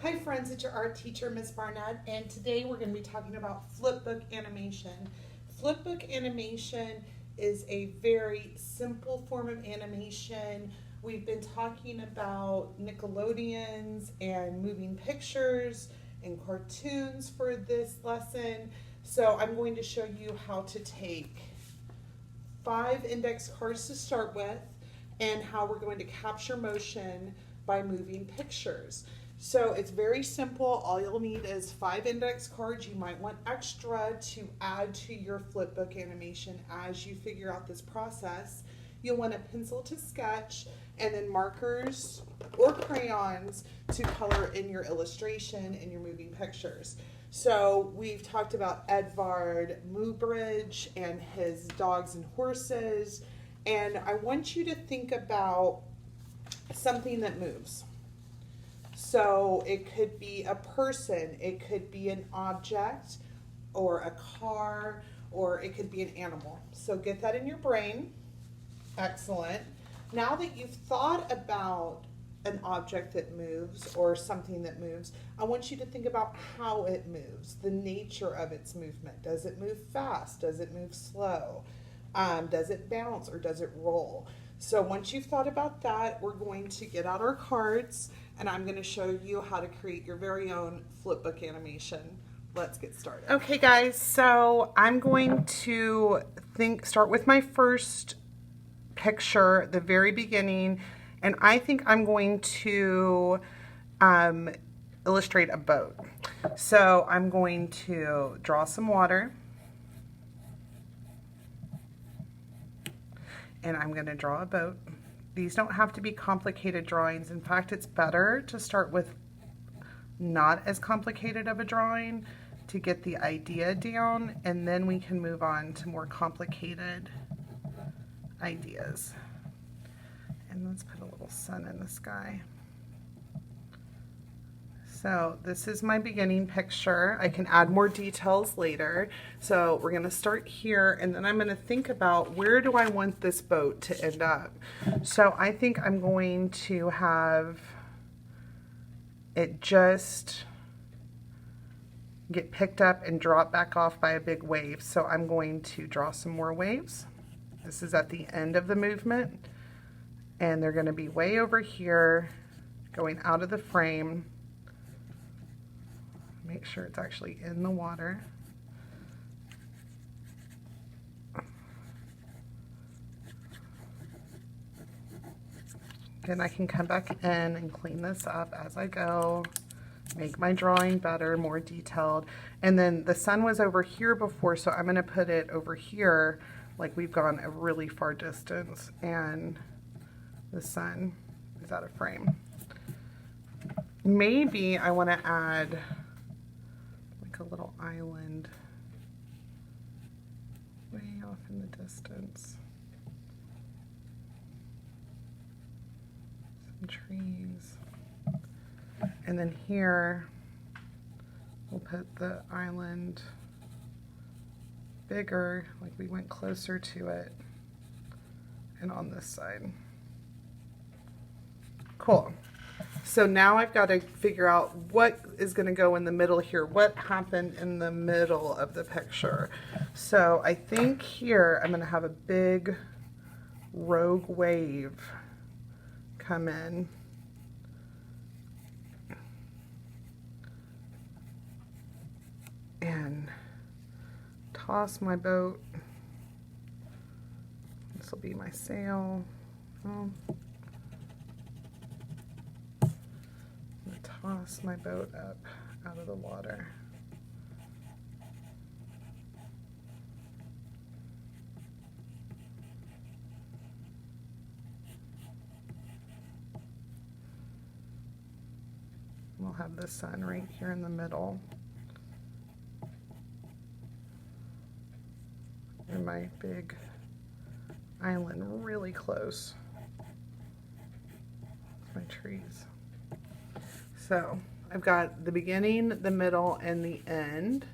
Hi friends, it's your art teacher, Miss Barnett, and today we're going to be talking about flipbook animation. Flipbook animation is a very simple form of animation. We've been talking about Nickelodeons and moving pictures and cartoons for this lesson. So I'm going to show you how to take 5 index cards to start with and how we're going to capture motion by moving pictures. So it's very simple. All you'll need is 5 index cards. You might want extra to add to your flipbook animation as you figure out this process. You'll want a pencil to sketch and then markers or crayons to color in your illustration and your moving pictures. So we've talked about Edvard Muybridge and his dogs and horses, and I want you to think about something that moves. So it could be a person, it could be an object, or a car, or it could be an animal. So get that in your brain. Excellent. Now that you've thought about an object that moves or something that moves, I want you to think about how it moves, the nature of its movement. Does it move fast? Does it move slow? Does it bounce or does it roll? So once you've thought about that, we're going to get out our cards and I'm going to show you how to create your very own flipbook animation. Let's get started. Okay guys, so I'm going to start with my first picture, the very beginning, and I think I'm going to illustrate a boat. So I'm going to draw some water, and I'm going to draw a boat. These don't have to be complicated drawings. In fact, it's better to start with not as complicated of a drawing to get the idea down, and then we can move on to more complicated ideas. And let's put a little sun in the sky. So this is my beginning picture. I can add more details later. So we're going to start here, and then I'm going to think about where do I want this boat to end up. So I think I'm going to have it just get picked up and drop back off by a big wave. So I'm going to draw some more waves. This is at the end of the movement, and they're going to be way over here going out of the frame. Make sure it's actually in the water. Then I can come back in and clean this up as I go, make my drawing better, more detailed. And then the sun was over here before, so I'm going to put it over here like we've gone a really far distance, and the sun is out of frame. Maybe I want to add a little island way off in the distance. Some trees. And then here we'll put the island bigger, like we went closer to it, and on this side. Cool. So now I've got to figure out what is going to go in the middle here. What happened in the middle of the picture? So I think here I'm going to have a big rogue wave come in. And toss my boat. This will be my sail. Toss my boat up out of the water. We'll have the sun right here in the middle. And my big island really close. My trees. So I've got the beginning, the middle, and the end.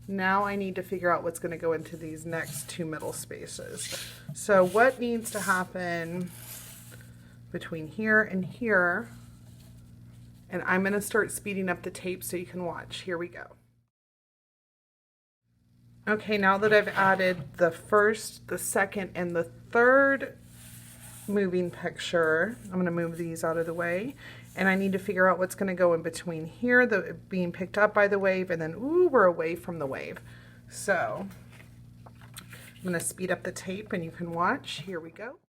Now I need to figure out what's going to go into these next 2 middle spaces. So what needs to happen between here and here And I'm going to start speeding up the tape so you can watch. Here we go. Okay, now that I've added the first, the second, and the third moving picture, I'm going to move these out of the way. And I need to figure out what's going to go in between here, the being picked up by the wave, and then, ooh, we're away from the wave. So I'm going to speed up the tape and you can watch. Here we go.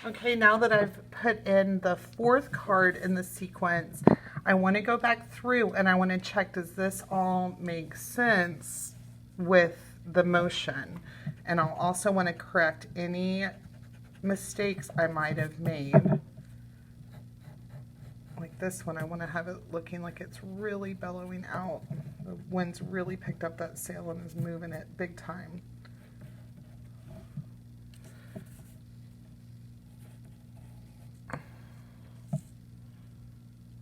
Okay, now that I've put in the fourth card in the sequence, I want to go back through and I want to check, does this all make sense with the motion? And I'll also want to correct any mistakes I might have made. Like this one, I want to have it looking like it's really bellowing out. The wind's really picked up that sail and is moving it big time.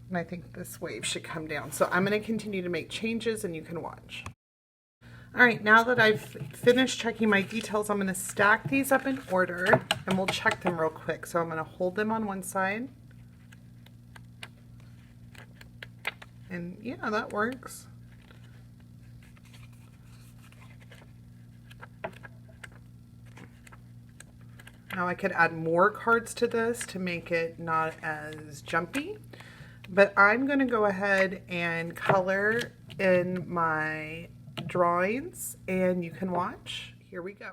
And I think this wave should come down. So I'm going to continue to make changes and you can watch. All right, now that I've finished checking my details, I'm going to stack these up in order and we'll check them real quick. So I'm going to hold them on one side. And yeah, that works. Now I could add more cards to this to make it not as jumpy. But I'm going to go ahead and color in my drawings and you can watch. Here we go.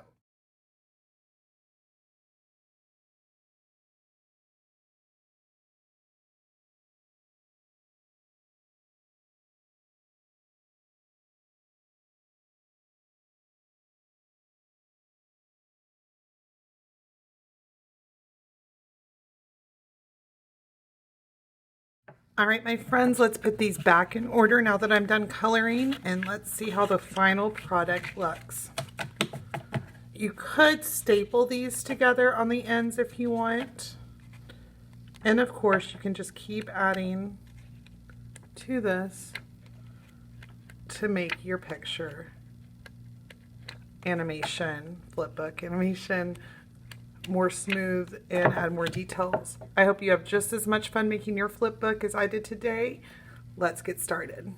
All right, my friends, let's put these back in order now that I'm done coloring, and let's see how the final product looks. You could staple these together on the ends if you want. And of course, you can just keep adding to this to make your picture animation, flipbook animation, more smooth and add more details. I hope you have just as much fun making your flipbook as I did today. Let's get started.